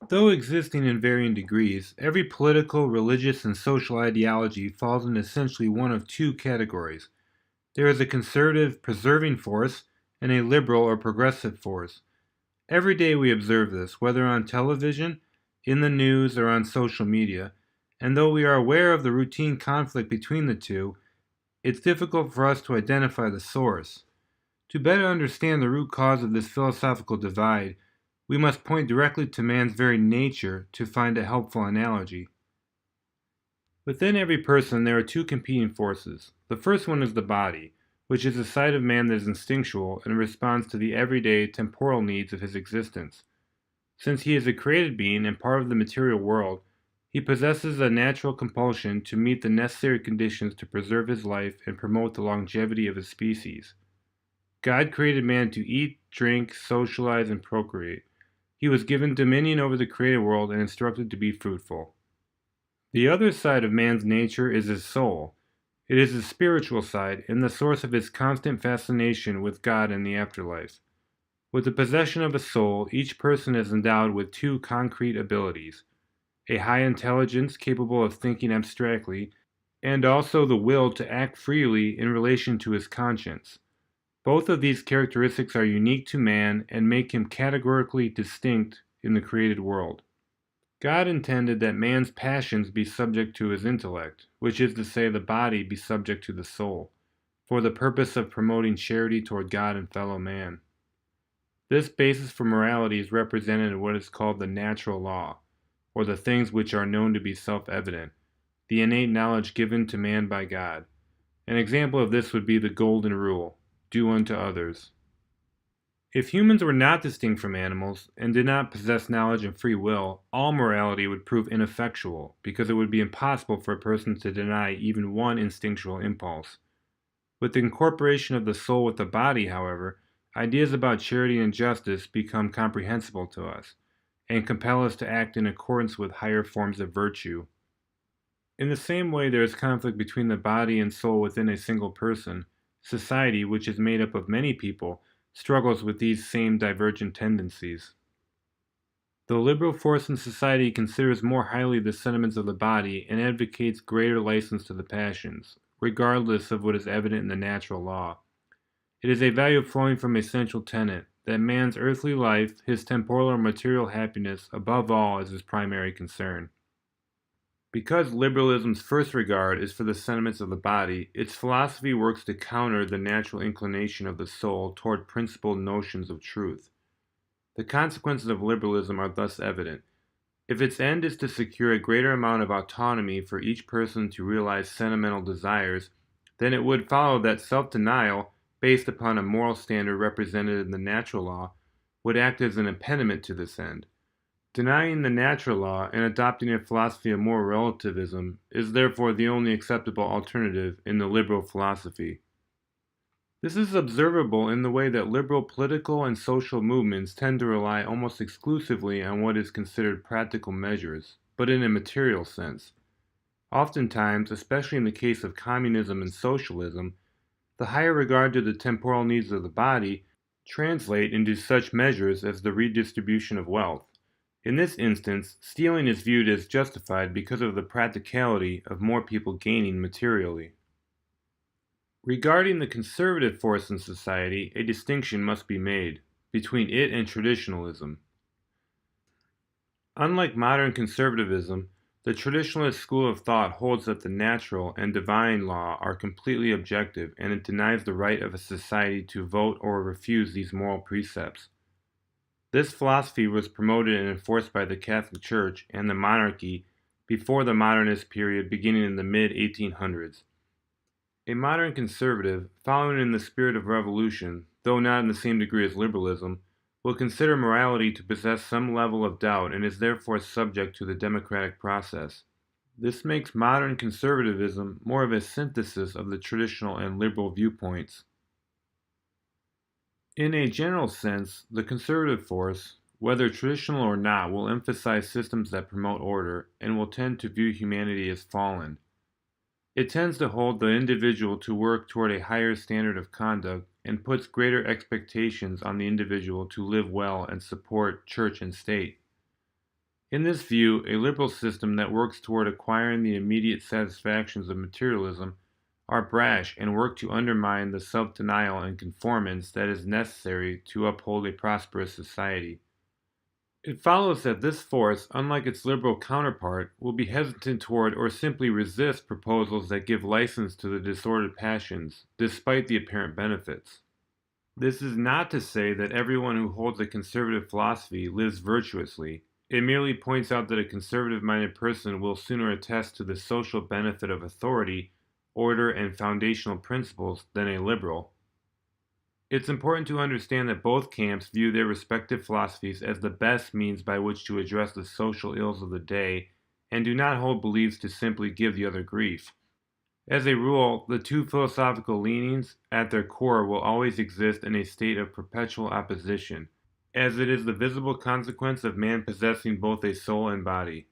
Though existing in varying degrees, every political, religious, and social ideology falls in essentially one of two categories. There is a conservative, preserving force and a liberal or progressive force. Every day we observe this, whether on television, in the news, or on social media, and though we are aware of the routine conflict between the two, it's difficult for us to identify the source. To better understand the root cause of this philosophical divide, we must point directly to man's very nature to find a helpful analogy. Within every person, there are two competing forces. The first one is the body, which is a side of man that is instinctual and responds to the everyday temporal needs of his existence. Since he is a created being and part of the material world, he possesses a natural compulsion to meet the necessary conditions to preserve his life and promote the longevity of his species. God created man to eat, drink, socialize, and procreate. He was given dominion over the created world and instructed to be fruitful. The other side of man's nature is his soul. It is the spiritual side and the source of his constant fascination with God and the afterlife. With the possession of a soul, each person is endowed with two concrete abilities: a high intelligence capable of thinking abstractly, and also the will to act freely in relation to his conscience. Both of these characteristics are unique to man and make him categorically distinct in the created world. God intended that man's passions be subject to his intellect, which is to say, the body be subject to the soul, for the purpose of promoting charity toward God and fellow man. This basis for morality is represented in what is called the natural law, or the things which are known to be self-evident, the innate knowledge given to man by God. An example of this would be the Golden Rule: do unto others. If humans were not distinct from animals and did not possess knowledge and free will, all morality would prove ineffectual, because it would be impossible for a person to deny even one instinctual impulse. With the incorporation of the soul with the body, however, ideas about charity and justice become comprehensible to us, and compel us to act in accordance with higher forms of virtue. In the same way there is conflict between the body and soul within a single person, society, which is made up of many people, struggles with these same divergent tendencies. The liberal force in society considers more highly the sentiments of the body and advocates greater license to the passions, regardless of what is evident in the natural law. It is a value flowing from a central tenet, that man's earthly life, his temporal or material happiness, above all, is his primary concern. Because liberalism's first regard is for the sentiments of the body, its philosophy works to counter the natural inclination of the soul toward principled notions of truth. The consequences of liberalism are thus evident. If its end is to secure a greater amount of autonomy for each person to realize sentimental desires, then it would follow that self-denial, based upon a moral standard represented in the natural law, would act as an impediment to this end. Denying the natural law and adopting a philosophy of moral relativism is therefore the only acceptable alternative in the liberal philosophy. This is observable in the way that liberal political and social movements tend to rely almost exclusively on what is considered practical measures, but in a material sense. Oftentimes, especially in the case of communism and socialism, the higher regard to the temporal needs of the body translate into such measures as the redistribution of wealth. In this instance, stealing is viewed as justified because of the practicality of more people gaining materially. Regarding the conservative force in society, a distinction must be made between it and traditionalism. Unlike modern conservatism, the traditionalist school of thought holds that the natural and divine law are completely objective, and it denies the right of a society to vote or refuse these moral precepts. This philosophy was promoted and enforced by the Catholic Church and the monarchy before the modernist period beginning in the mid-1800s. A modern conservative, following in the spirit of revolution, though not in the same degree as liberalism, will consider morality to possess some level of doubt and is therefore subject to the democratic process. This makes modern conservatism more of a synthesis of the traditional and liberal viewpoints. In a general sense, the conservative force, whether traditional or not, will emphasize systems that promote order and will tend to view humanity as fallen. It tends to hold the individual to work toward a higher standard of conduct and puts greater expectations on the individual to live well and support church and state. In this view, a liberal system that works toward acquiring the immediate satisfactions of materialism are brash and work to undermine the self-denial and conformance that is necessary to uphold a prosperous society. It follows that this force, unlike its liberal counterpart, will be hesitant toward or simply resist proposals that give license to the disordered passions, despite the apparent benefits. This is not to say that everyone who holds a conservative philosophy lives virtuously. It merely points out that a conservative minded person will sooner attest to the social benefit of authority, order, and foundational principles than a liberal. It's important to understand that both camps view their respective philosophies as the best means by which to address the social ills of the day and do not hold beliefs to simply give the other grief. As a rule, the two philosophical leanings at their core will always exist in a state of perpetual opposition, as it is the visible consequence of man possessing both a soul and body.